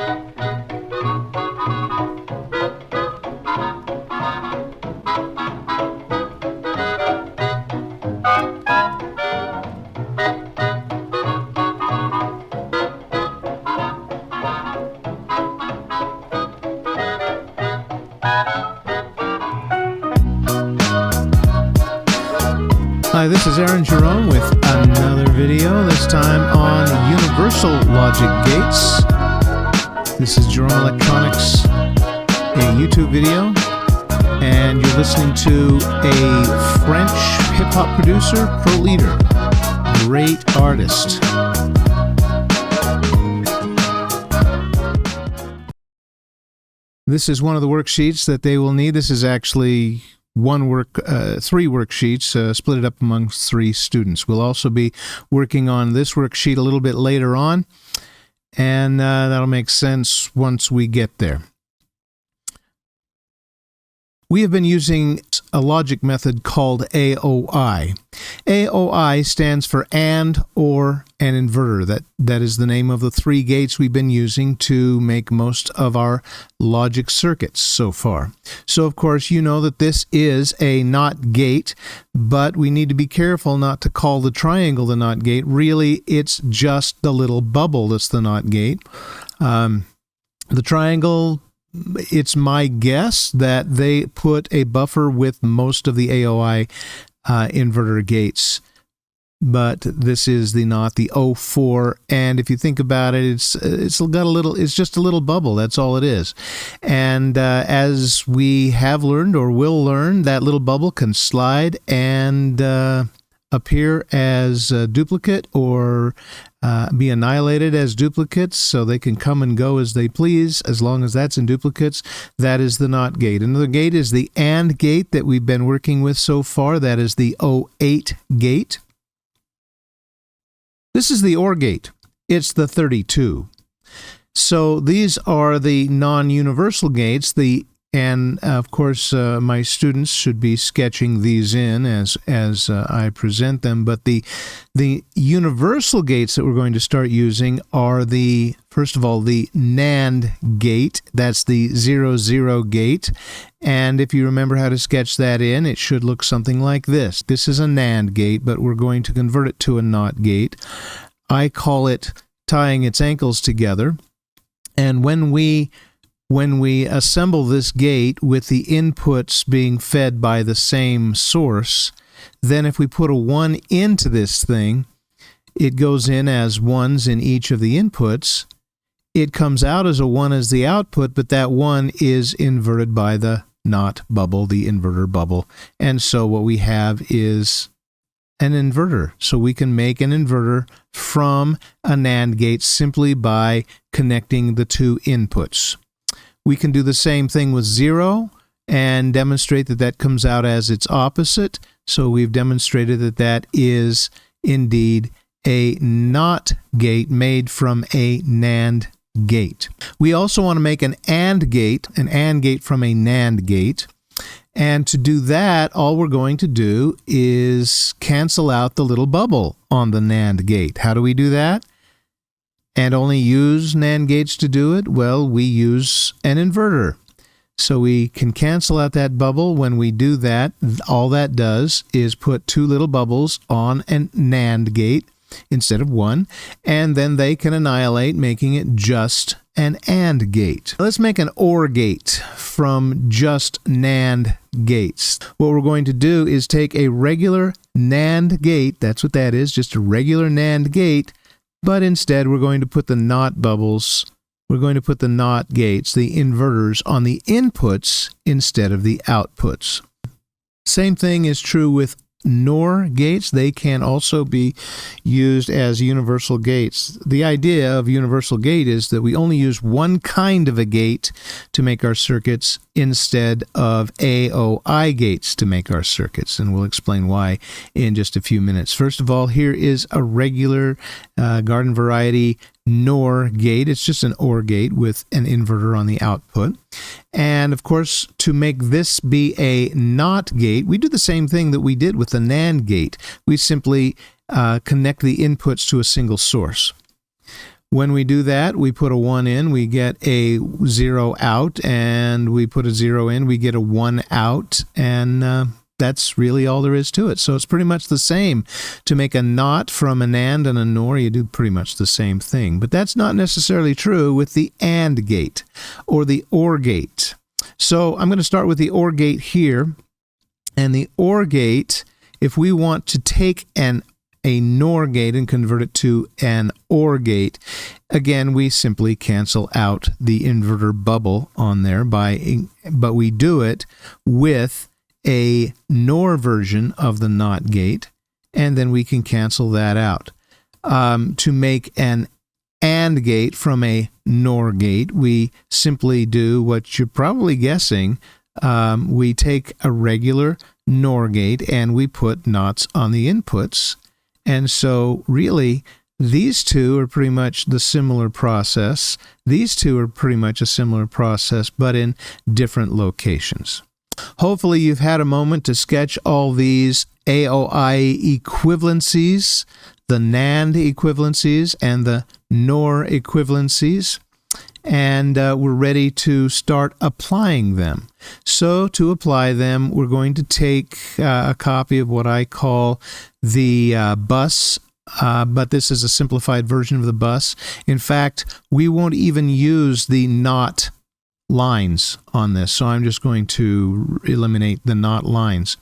Hi, this is Aaron Jerome with another video, this time on universal logic gates. This is Jerome Electronics, a YouTube video, and you're listening to a French hip-hop producer, Pro Leader, great artist. This is one of the worksheets that they will need. This is actually three worksheets, split it up amongst 3 students. We'll also be working on this worksheet a little bit later on, and that'll make sense once we get there. We have been using a logic method called AOI. AOI stands for AND, OR, and inverter. That is the name of the 3 gates we've been using to make most of our logic circuits so far. So, of course, you know that this is a NOT gate, but we need to be careful not to call the triangle the NOT gate. Really, it's just the little bubble that's the NOT gate. The triangle, it's my guess that they put a buffer with most of the AOI inverter gates, but this is the NOT, the 04, and if you think about it, it's just a little bubble. That's all it is. And as we have learned or will learn, that little bubble can slide and appear as a duplicate or be annihilated as duplicates, so they can come and go as they please. As long as that's in duplicates, that is the NOT gate. Another gate is the AND gate that we've been working with so far. That is the 08 gate. This is the OR gate. It's the 32. So these are the non-universal gates. And of course, my students should be sketching these in as I present them. But the universal gates that we're going to start using are first of all, the NAND gate. That's the 00 gate. And if you remember how to sketch that in, it should look something like this. This is a NAND gate, but we're going to convert it to a NOT gate. I call it tying its ankles together. And when we assemble this gate with the inputs being fed by the same source, then if we put a 1 into this thing, it goes in as 1s in each of the inputs. It comes out as a 1 as the output, but that 1 is inverted by the NOT bubble, the inverter bubble. And so what we have is an inverter. So we can make an inverter from a NAND gate simply by connecting the 2 inputs. We can do the same thing with 0 and demonstrate that that comes out as its opposite. So we've demonstrated that that is indeed a NOT gate made from a NAND gate. We also want to make an AND gate from a NAND gate. And to do that, all we're going to do is cancel out the little bubble on the NAND gate. How do we do that? And only use NAND gates to do it? Well, we use an inverter. So we can cancel out that bubble. When we do that, all that does is put 2 little bubbles on a NAND gate instead of 1, and then they can annihilate, making it just an AND gate. Let's make an OR gate from just NAND gates. What we're going to do is take a regular NAND gate, that's what that is, just a regular NAND gate, but instead we're going to put the NOT bubbles, we're going to put the NOT gates, the inverters, on the inputs instead of the outputs. Same thing is true with NOR gates. They can also be used as universal gates. The idea of universal gate is that we only use one kind of a gate to make our circuits instead of AOI gates to make our circuits, and we'll explain why in just a few minutes. First of all, here is a regular garden variety NOR gate. It's just an OR gate with an inverter on the output. And of course, to make this be a NOT gate, we do the same thing that we did with the NAND gate. We simply connect the inputs to a single source. When we do that, we put a 1 in, we get a 0 out, and we put a 0 in, we get a 1 out, and that's really all there is to it. So it's pretty much the same. To make a NOT from a NAND and a NOR, you do pretty much the same thing. But that's not necessarily true with the AND gate or the OR gate. So I'm going to start with the OR gate here. And the OR gate, if we want to take a NOR gate and convert it to an OR gate, again, we simply cancel out the inverter bubble on there, but we do it with a NOR version of the NOT gate, and then we can cancel that out. To make an AND gate from a NOR gate, we simply do what you're probably guessing. We take a regular NOR gate and we put NOTs on the inputs. And so really, these two are pretty much the similar process. These two are pretty much a similar process, but in different locations. Hopefully you've had a moment to sketch all these AOI equivalencies, the NAND equivalencies, and the NOR equivalencies, and we're ready to start applying them. So to apply them, we're going to take a copy of what I call the bus, but this is a simplified version of the bus. In fact, we won't even use the NOT lines on this, so I'm just going to eliminate the NOT lines.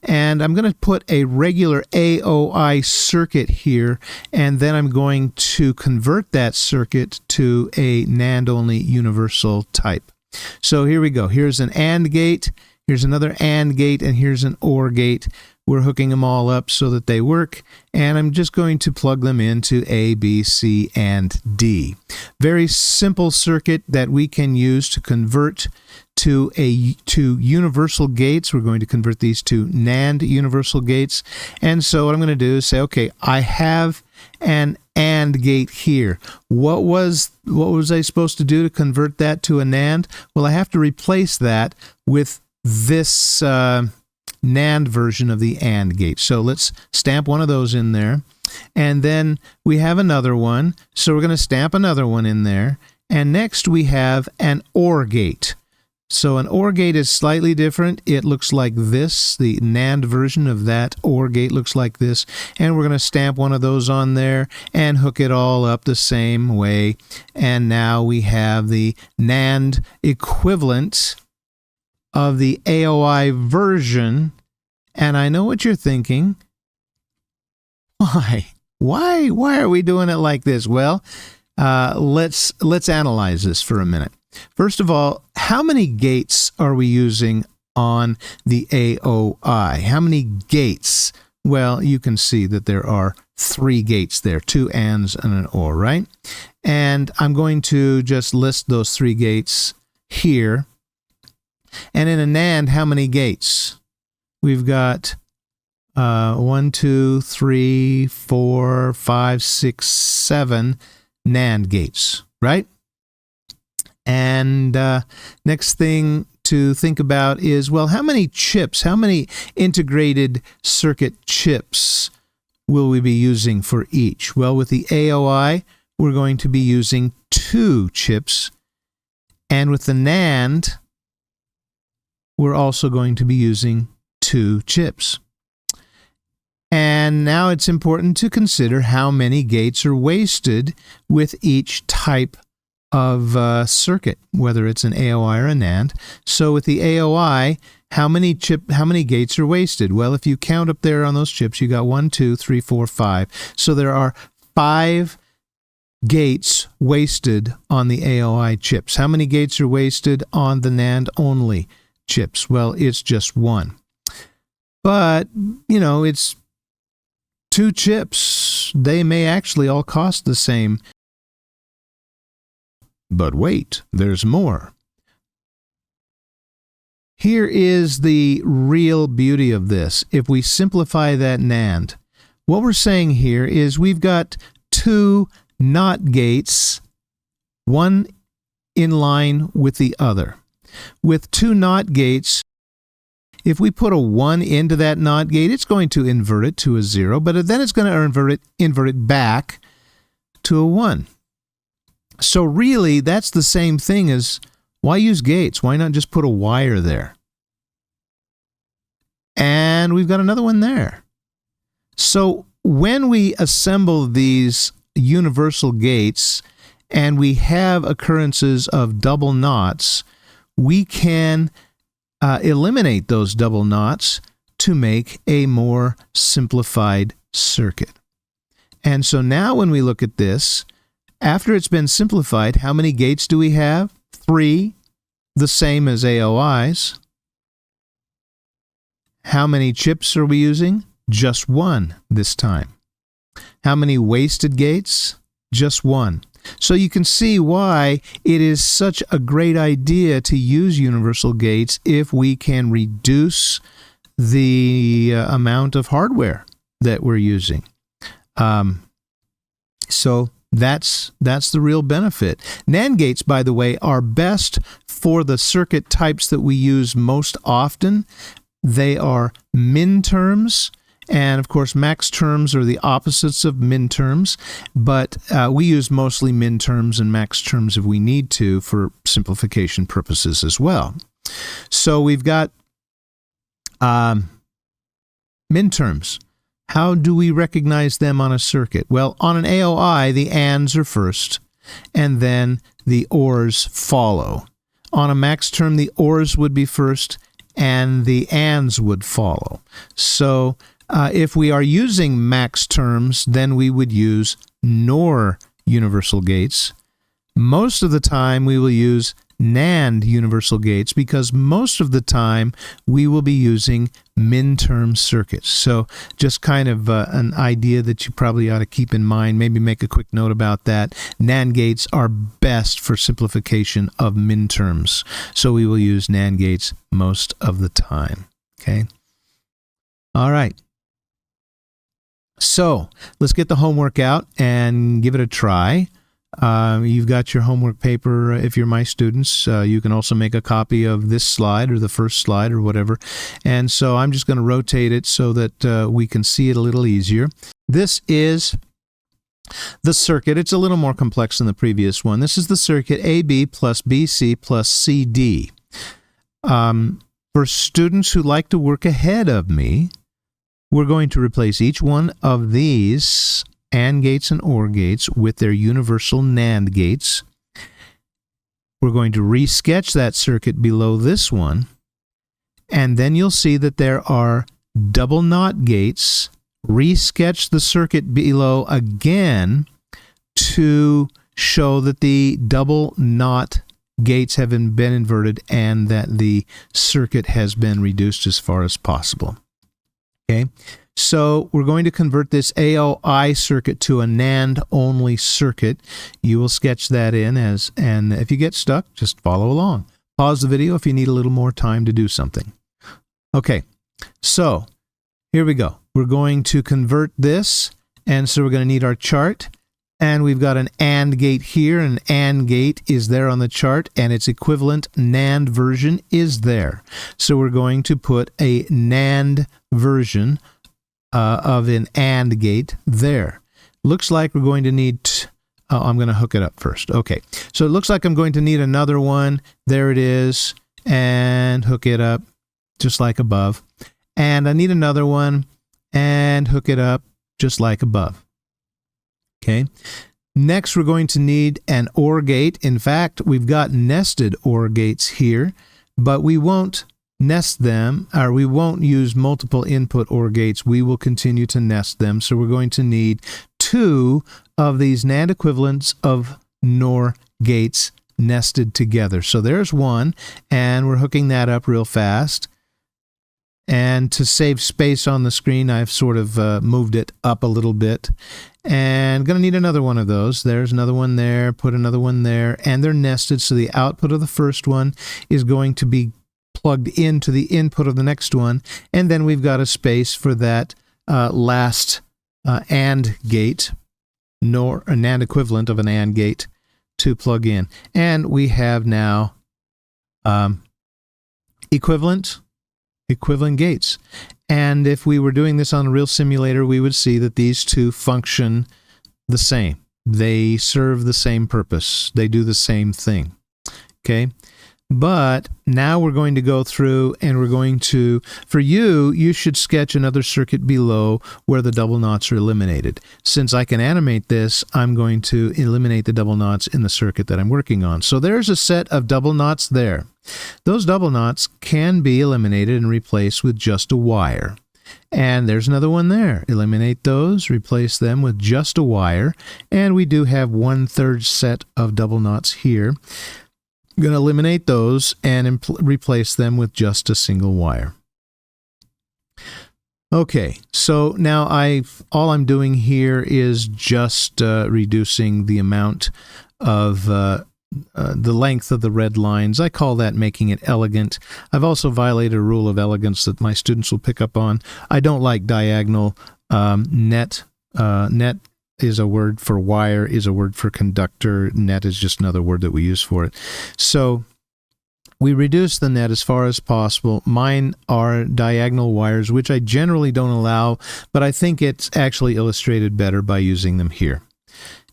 And I'm going to put a regular AOI circuit here, and then I'm going to convert that circuit to a NAND-only universal type. So here we go. Here's an AND gate, here's another AND gate, and here's an OR gate. We're hooking them all up so that they work, and I'm just going to plug them into A, B, C, and D. Very simple circuit that we can use to convert to universal gates. We're going to convert these to NAND universal gates. And so what I'm going to do is say, okay, I have an AND gate here. What was I supposed to do to convert that to a NAND? Well, I have to replace that with this NAND version of the AND gate. So let's stamp one of those in there. And then we have another one. So we're going to stamp another one in there. And next we have an OR gate. So an OR gate is slightly different. It looks like this. The NAND version of that OR gate looks like this. And we're going to stamp one of those on there and hook it all up the same way. And now we have the NAND equivalent of the AOI version. And I know what you're thinking. Why are we doing it like this? Well, let's analyze this for a minute. First of all, how many gates are we using on the AOI? How many gates? Well, you can see that there are 3 gates there, 2 ANDs and an OR, right? And I'm going to just list those 3 gates here. And in a NAND, how many gates? We've got 1, 2, 3, 4, 5, 6, 7 NAND gates, right? And next thing to think about is, well, how many chips, how many integrated circuit chips will we be using for each? Well, with the AOI, we're going to be using 2 chips. And with the NAND, we're also going to be using 2 chips. And now it's important to consider how many gates are wasted with each type of circuit, whether it's an AOI or a NAND. So with the AOI, how many gates are wasted? Well, if you count up there on those chips, you got 1, 2, 3, 4, 5. So there are 5 gates wasted on the AOI chips. How many gates are wasted on the NAND only chips? Well, it's just 1. But, you know, it's 2 chips. They may actually all cost the same. But wait, there's more. Here is the real beauty of this. If we simplify that NAND, what we're saying here is we've got 2 NOT gates, one in line with the other. With 2 NOT gates, if we put a 1 into that NOT gate, it's going to invert it to a 0, but then it's going to invert it back to a 1. So really, that's the same thing as, why use gates? Why not just put a wire there? And we've got another one there. So when we assemble these universal gates and we have occurrences of double knots, we can eliminate those double knots to make a more simplified circuit. And so now when we look at this, after it's been simplified, how many gates do we have? 3, the same as AOI's. How many chips are we using? Just 1 this time. How many wasted gates? Just 1. So you can see why it is such a great idea to use universal gates if we can reduce the amount of hardware that we're using. So that's the real benefit. NAND gates, by the way, are best for the circuit types that we use most often. They are min terms, and of course max terms are the opposites of min terms, but we use mostly min terms and max terms if we need to for simplification purposes as well. So we've got min terms. How do we recognize them on a circuit? Well, on an AOI, the ANDs are first, and then the ORs follow. On a max term, the ORs would be first, and the ANDs would follow. So if we are using max terms, then we would use NOR universal gates. Most of the time, we will use NAND universal gates because most of the time we will be using min-term circuits. So just kind of an idea that you probably ought to keep in mind, maybe make a quick note about that. NAND gates are best for simplification of min-terms. So we will use NAND gates most of the time. Okay. All right. So let's get the homework out and give it a try. You've got your homework paper. If you're my students, you can also make a copy of this slide or the first slide or whatever. And so I'm just going to rotate it so that we can see it a little easier. This is the circuit. It's a little more complex than the previous one. This is the circuit AB plus BC plus CD. For students who like to work ahead of me, we're going to replace each one of these AND gates and OR gates with their universal NAND gates. We're going to resketch that circuit below this one, and then you'll see that there are double NOT gates. Resketch the circuit below again to show that the double NOT gates have been inverted and that the circuit has been reduced as far as possible. Okay. So we're going to convert this AOI circuit to a NAND-only circuit. You will sketch that in and if you get stuck, just follow along. Pause the video if you need a little more time to do something. Okay, so here we go. We're going to convert this, and so we're going to need our chart. And we've got an AND gate here. An AND gate is there on the chart, and its equivalent NAND version is there. So we're going to put a NAND version of an AND gate there. Looks like we're going to need... I'm going to hook it up first. Okay, so it looks like I'm going to need another one. There it is. And hook it up just like above. And I need another one and hook it up just like above. Okay. Next, we're going to need an OR gate. In fact, we've got nested OR gates here, but we won't nest them, or we won't use multiple input OR gates. We will continue to nest them. So we're going to need 2 of these NAND equivalents of NOR gates nested together. So there's one, and we're hooking that up real fast. And to save space on the screen, I've sort of moved it up a little bit. And going to need another one of those. There's another one there, put another one there, and they're nested. So the output of the first one is going to be plugged into the input of the next one. And then we've got a space for that last AND gate, nor a NAND equivalent of an AND gate to plug in. And we have now equivalent gates. And if we were doing this on a real simulator, we would see that these two function the same. They serve the same purpose. They do the same thing. Okay? But now we're going to go through and we're going to, for you should sketch another circuit below where the double knots are eliminated. Since I can animate this, I'm going to eliminate the double knots in the circuit that I'm working on. So there's a set of double knots there. Those double knots can be eliminated and replaced with just a wire. And there's another one there. Eliminate those, replace them with just a wire. And we do have 1/3 set of double knots here. I'm going to eliminate those and replace them with just a single wire. Okay, so now all I'm doing here is just reducing the amount of the length of the red lines. I call that making it elegant. I've also violated a rule of elegance that my students will pick up on. I don't like diagonal. Net is a word for wire, is a word for conductor. Net is just another word that we use for it. So we reduce the net as far as possible. Mine are diagonal wires, which I generally don't allow, but I think it's actually illustrated better by using them here.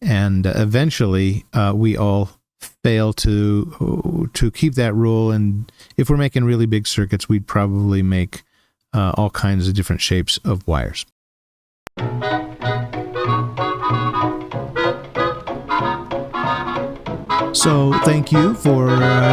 And eventually, we all fail to keep that rule, and if we're making really big circuits, we'd probably make all kinds of different shapes of wires. So thank you for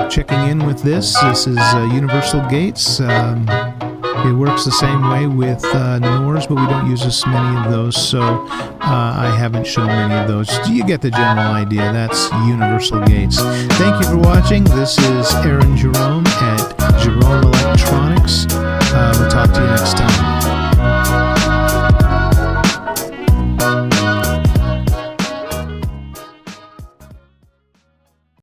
checking in with this. This is Universal Gates. It works the same way with NORs, but we don't use as many of those, so I haven't shown many of those. You get the general idea. That's Universal Gates. Thank you for watching. This is Aaron Jerome at Jerome Electronics. We'll talk to you next time.